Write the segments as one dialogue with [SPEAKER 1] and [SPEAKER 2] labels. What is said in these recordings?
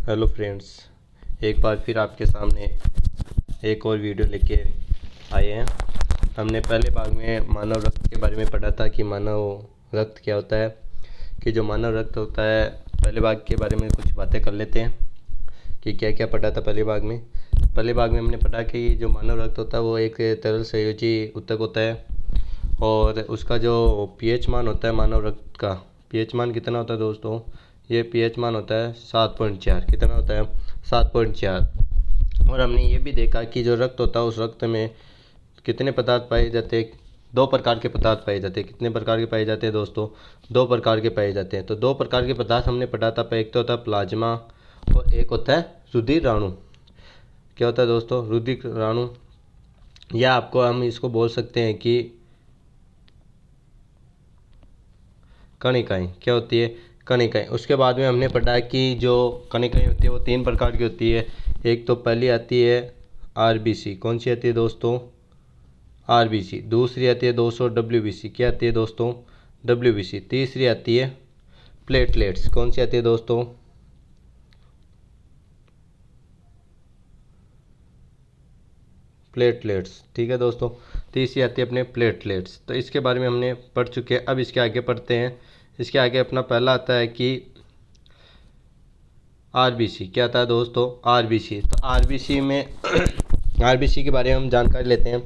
[SPEAKER 1] Hello friends, एक बार फिर आपके सामने एक और वीडियो लेके आए हैं। हमने पहले भाग में मानव रक्त के बारे में पढ़ा था कि मानव रक्त क्या होता है, कि जो मानव रक्त होता है। पहले भाग के बारे में कुछ बातें कर लेते हैं कि क्या क्या पढ़ा था पहले भाग में। पहले भाग में हमने पढ़ा कि जो मानव रक्त होता है वो एक तरल संयोजी ऊतक होता है और उसका जो पीएच मान होता है मानव रक्त का, पीएच मान कितना होता है दोस्तों? ये पीएच मान होता है 7.4। कितना होता है? 7.4। और हमने ये भी देखा कि जो रक्त होता है उस रक्त में कितने पदार्थ पाए जाते हैं? 2 प्रकार के पदार्थ पाए जाते हैं। कितने प्रकार के पाए जाते हैं दोस्तों? 2 प्रकार के पाए जाते हैं। तो 2 प्रकार के पदार्थ हमने पढ़ा था। एक तो होता है प्लाज्मा और एक होता है रुधिराणु। क्या होता है दोस्तों? रुधिराणु, या आपको हम इसको बोल सकते हैं कि कणिकाएँ। क्या होती है? कणिकाएँ। उसके बाद में हमने पढ़ा कि जो कणिकाएँ होती है वो 3 प्रकार की होती है। एक तो पहली आती है आरबीसी। कौन सी आती है दोस्तों? आरबीसी। दूसरी आती है दोस्तों डब्ल्यूबीसी। क्या आती है दोस्तों? डब्ल्यूबीसी। तीसरी आती है प्लेटलेट्स। कौन सी आती है दोस्तों? प्लेटलेट्स। ठीक है दोस्तों, तीसरी आती है अपने प्लेटलेट्स। तो इसके बारे में हमने पढ़ चुके हैं। अब इसके आगे पढ़ते हैं। इसके आगे अपना पहला आता है कि आरबीसी। क्या आता है दोस्तों? आरबीसी। तो आरबीसी में आरबीसी के बारे में हम जानकारी लेते हैं।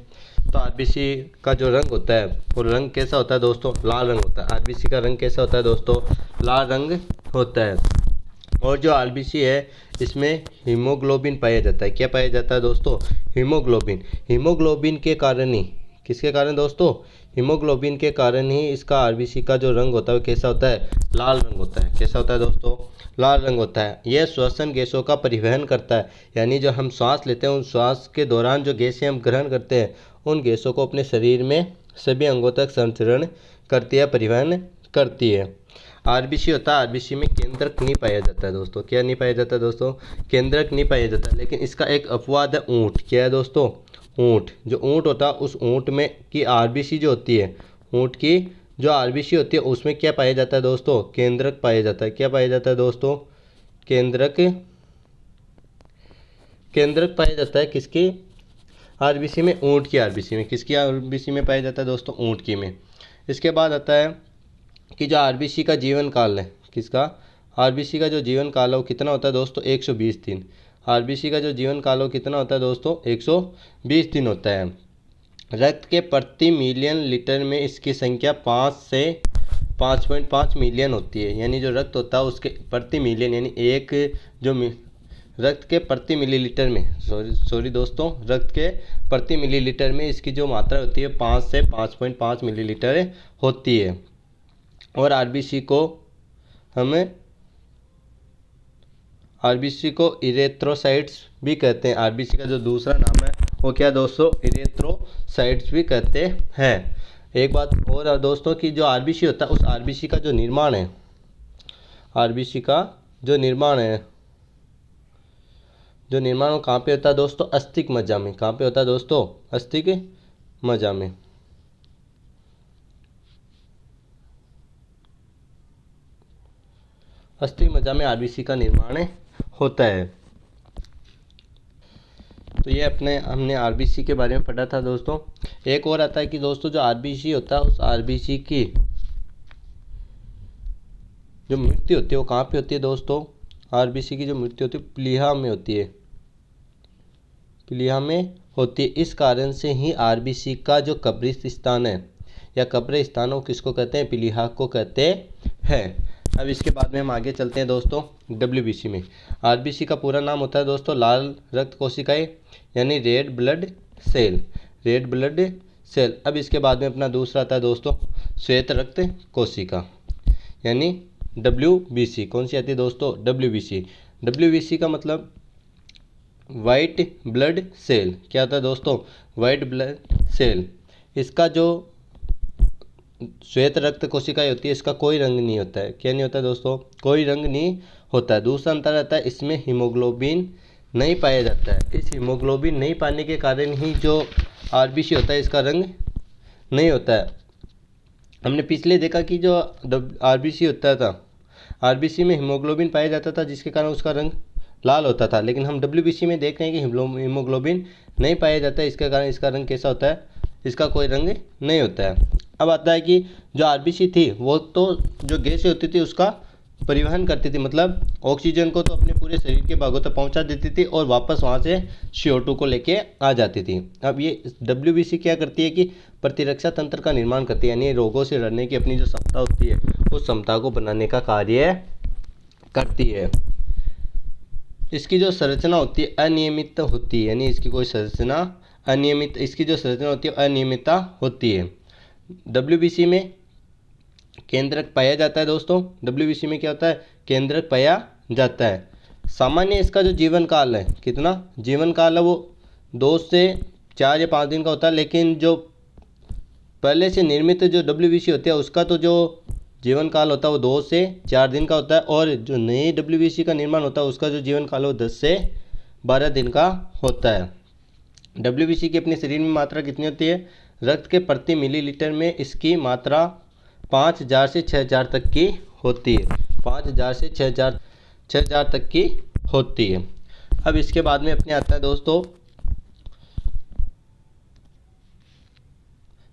[SPEAKER 1] तो आरबीसी का जो रंग होता है वो रंग कैसा होता है दोस्तों? लाल रंग होता है। आरबीसी का रंग कैसा होता है दोस्तों? लाल रंग होता है। और जो आरबीसी है इसमें हीमोग्लोबिन पाया जाता है। क्या पाया जाता है दोस्तों? हीमोग्लोबिन। हीमोग्लोबिन के कारण ही, किसके कारण दोस्तों? हीमोग्लोबिन के कारण ही इसका आरबीसी का जो रंग होता है वो कैसा होता है? लाल रंग होता है। कैसा होता है दोस्तों? लाल रंग होता है। यह श्वसन गैसों का परिवहन करता है, यानी जो हम सांस लेते हैं उन सांस के दौरान जो गैसें हम ग्रहण करते हैं उन गैसों को अपने शरीर में सभी अंगों तक संचरण करती है, परिवहन करती है। आरबीसी होता है, आरबीसी में केंद्रक नहीं पाया जाता है दोस्तों। क्या नहीं पाया जाता है दोस्तों? केंद्रक नहीं पाया जाता। लेकिन इसका एक अपवाद है ऊँट। क्या है दोस्तों? ऊँट। जो ऊँट होता है उस ऊँट में की आरबीसी जो होती है, ऊँट की जो आरबीसी होती है उसमें क्या पाया जाता है दोस्तों? केंद्रक पाया जाता है। क्या पाया जाता है दोस्तों? केंद्रक। केंद्रक पाया जाता है किसकी आरबीसी में? ऊँट की आरबीसी में। किसकी आरबीसी में पाया जाता है दोस्तों? ऊँट की में। इसके बाद आता है कि जो आरबीसी का जीवन काल है, किसका? आरबीसी का जो जीवन काल है वो कितना होता है दोस्तों? 120 दिन। आरबीसी का जो जीवन काल हो कितना होता है दोस्तों? 120 दिन होता है। रक्त के प्रति मिलियन लीटर में इसकी संख्या 5 से 5.5 मिलियन होती है। यानी जो रक्त होता है उसके प्रति मिलियन, यानी एक जो रक्त के प्रति मिलीलीटर में, सॉरी दोस्तों, रक्त के प्रति मिलीलीटर में इसकी जो मात्रा होती है 5 से 5.5 मिलीलीटर होती है। और आरबीसी को इरेथ्रोसाइट्स भी कहते हैं। आरबीसी का जो दूसरा नाम है वो क्या दोस्तों? इरेथ्रोसाइट्स भी कहते हैं। एक बात और दोस्तों कि जो आरबीसी होता है उस आरबीसी का जो निर्माण है, आरबीसी का जो निर्माण है, जो निर्माण कहाँ पे होता है दोस्तों? अस्थिक मज्जा में। कहाँ पे होता है दोस्तों? अस्थिक मज्जा में। अस्थिक मज्जा में आरबीसी का निर्माण होता है। तो ये हमने आरबीसी के बारे में पढ़ा था दोस्तों। एक और आता है कि दोस्तों जो आरबीसी होता है उस आरबीसी की जो मृत्यु होती है वो कहाँ पे होती है दोस्तों? आरबीसी की जो मृत्यु होती है प्लीहा में होती है। प्लीहा में होती है। इस कारण से ही आरबीसी का जो कब्रिस्तान है या कब्र स्थान हो किसको कहते हैं? प्लीहा को कहते हैं। अब इसके बाद में हम आगे चलते हैं दोस्तों डब्ल्यूबीसी में। आरबीसी का पूरा नाम होता है दोस्तों लाल रक्त कोशिकाएं, यानी red blood cell. Red blood cell. अब इसके बाद में अपना दूसरा आता है दोस्तों श्वेत रक्त कोशिका, यानी डब्ल्यूबीसी। कौन सी आती है दोस्तों? डब्ल्यूबीसी। डब्ल्यूबीसी का मतलब वाइट ब्लड सेल। क्या होता है दोस्तों? White blood cell. इसका जो श्वेत रक्त कोशिकाएं होती है इसका कोई रंग नहीं होता है। क्या नहीं होता है दोस्तों? कोई रंग नहीं होता है। दूसरा अंतर आता है इसमें हीमोग्लोबिन नहीं पाया जाता है। इस हीमोग्लोबिन नहीं पाने के कारण ही जो आरबीसी होता है इसका रंग नहीं होता है। हमने पिछले देखा कि जो आरबीसी होता था, आरबीसी में हीमोग्लोबिन पाया जाता था जिसके कारण उसका रंग लाल होता था, लेकिन हम WBC में देख रहे हैं कि हीमोग्लोबिन नहीं पाया जाता है। इसके कारण इसका रंग कैसा होता है, इसका कोई रंग नहीं होता है। अब आता है कि जो RBC थी वो तो जो गैसें होती थी उसका परिवहन करती थी, मतलब ऑक्सीजन को तो अपने पूरे शरीर के भागों तक पहुंचा देती थी और वापस वहां से CO2 को लेके आ जाती थी। अब ये WBC क्या करती है कि प्रतिरक्षा तंत्र का निर्माण करती है, यानी रोगों से लड़ने की अपनी जो क्षमता होती है उस क्षमता को बनाने का कार्य करती है। इसकी जो संरचना होती है अनियमित होती है, यानी इसकी कोई संरचना अनियमित, इसकी जो संरचना होती है अनियमितता होती है। WBC में केंद्रक पाया जाता है दोस्तों, WBC में क्या होता है, केंद्रक पाया जाता है। सामान्य इसका जो जीवन काल है, कितना जीवन काल है, वो 2 से 4 या 5 दिन का होता है, लेकिन जो पहले से निर्मित जो WBC होती है उसका तो जो जीवन काल होता है वो 2 से 4 दिन का होता है, और जो नई WBC का निर्माण होता है उसका जो जीवन काल है वो 10 से 12 दिन का होता है। WBC की अपने शरीर में मात्रा कितनी होती है, रक्त के प्रति मिलीलीटर में इसकी मात्रा 5000 से 6000 तक की होती है, 5000 से 6000 तक की होती है। अब इसके बाद में अपने आता है दोस्तों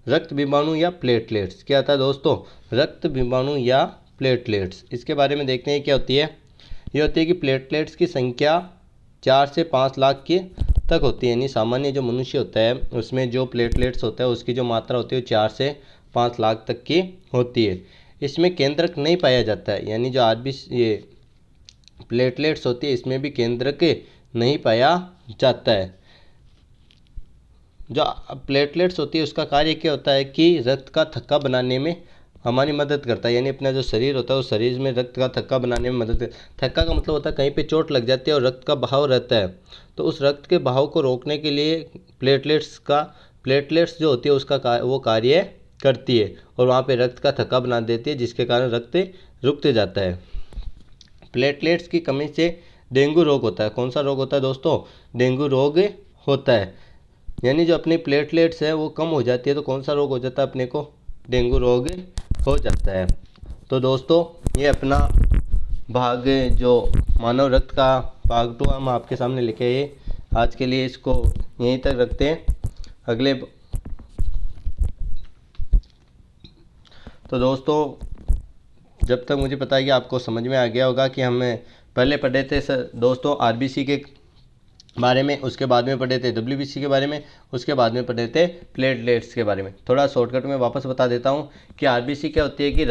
[SPEAKER 1] रक्त विमाणु या प्लेटलेट्स। क्या आता है दोस्तों, रक्त विमाणु या प्लेटलेट्स। इसके बारे में देखते हैं क्या होती है। ये होती है कि प्लेटलेट्स की संख्या 4 से 5 लाख की तक होती है, यानी सामान्य जो मनुष्य होता है उसमें जो प्लेटलेट्स होता है उसकी जो मात्रा होती है वो 4 से 5 लाख तक की होती है। इसमें केंद्रक नहीं पाया जाता है, यानी जो RBC ये प्लेटलेट्स होती है इसमें भी केंद्रक नहीं पाया जाता है। जो प्लेटलेट्स होती है उसका कार्य क्या होता है कि रक्त का थक्का बनाने में हमारी मदद करता है, यानी अपना जो शरीर होता है उस शरीर में रक्त का थक्का बनाने में मदद करता है। थक्का का मतलब होता है कहीं पे चोट लग जाती है और रक्त का बहाव रहता है, तो उस रक्त के बहाव को रोकने के लिए प्लेटलेट्स जो होती है उसका वो कार्य करती है और वहाँ पे रक्त का थक्का बना देती है, जिसके कारण रक्त रुक जाता है। प्लेटलेट्स की कमी से डेंगू रोग होता है। कौन सा रोग होता है दोस्तों, डेंगू रोग होता है, यानी जो अपनी प्लेटलेट्स है वो कम हो जाती है तो कौन सा रोग हो जाता है अपने को, डेंगू रोग हो जाता है। तो दोस्तों ये अपना भाग जो मानव रक्त का भाग 2 हम आपके सामने लेके आए। आज के लिए इसको यहीं तक रखते हैं। अगले तो दोस्तों जब तक मुझे पता है कि आपको समझ में आ गया होगा कि हमें पहले पढ़े थे दोस्तों RBC के बारे में, उसके बाद में पढ़े थे WBC के बारे में, उसके बाद में पढ़े थे प्लेटलेट्स के बारे में। थोड़ा शॉर्टकट में वापस बता देता हूँ कि RBC क्या होती है कि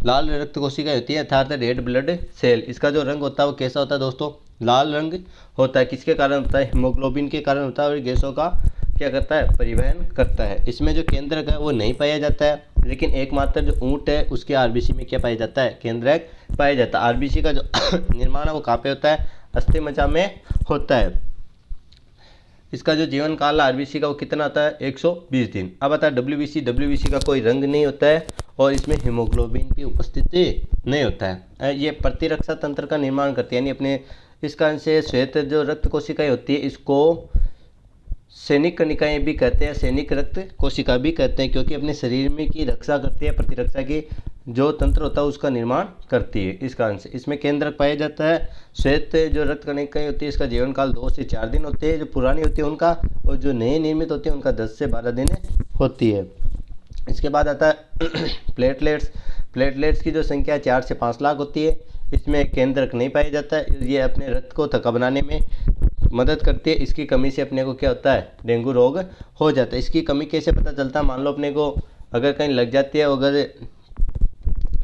[SPEAKER 1] लाल रक्त कोशिका होती है, अर्थात रेड ब्लड सेल। इसका जो रंग होता है वो कैसा होता है दोस्तों, लाल रंग होता है। किसके कारण होता है, हीमोग्लोबिन के कारण होता है और गैसों का क्या करता है, परिवहन करता है। इसमें जो केंद्रक है वो नहीं पाया जाता है, लेकिन एकमात्र जो ऊँट है उसके RBC में क्या पाया जाता है, केंद्रक पाया जाता है। RBC का जो निर्माण है वो कहाँ पे होता है, अस्थि मज्जा में होता है। इसका जो जीवन काल है RBC का वो कितना आता है, 120 दिन। अब आता है WBC का कोई रंग नहीं होता है और इसमें हीमोग्लोबिन की उपस्थिति नहीं होता है। ये प्रतिरक्षा तंत्र का निर्माण करती है, यानी अपने इस कारण से श्वेत जो रक्त कोशिकाएं होती है इसको सैनिक कणिकाएं भी कहते हैं, सैनिक रक्त कोशिका भी कहते हैं, क्योंकि अपने शरीर में की रक्षा करती है, प्रतिरक्षा की जो तंत्र होता है उसका निर्माण करती है। इस कारण से इसमें केंद्रक पाया जाता है। श्वेत जो रक्त कणिकाएं होती है इसका जीवन काल 2 से 4 दिन होते हैं, जो पुरानी होती है उनका, और जो नए निर्मित होती है उनका 10 से 12 दिन होती है। इसके बाद आता है प्लेटलेट्स की जो संख्या 4 से 5 लाख होती है। इसमें केंद्रक नहीं पाया जाता है, ये अपने रक्त को थक्का बनाने में मदद करती है। इसकी कमी से अपने को क्या होता है, डेंगू रोग हो जाता है। इसकी कमी कैसे पता चलता है, मान लो अपने को अगर कहीं लग जाती है, अगर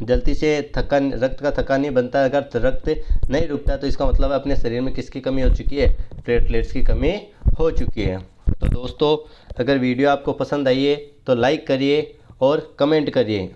[SPEAKER 1] जल्दी से रक्त का थक्का नहीं बनता, अगर रक्त नहीं रुकता तो इसका मतलब है अपने शरीर में किसकी कमी हो चुकी है, प्लेटलेट्स की कमी हो चुकी है। तो दोस्तों अगर वीडियो आपको पसंद आई है तो लाइक करिए और कमेंट करिए।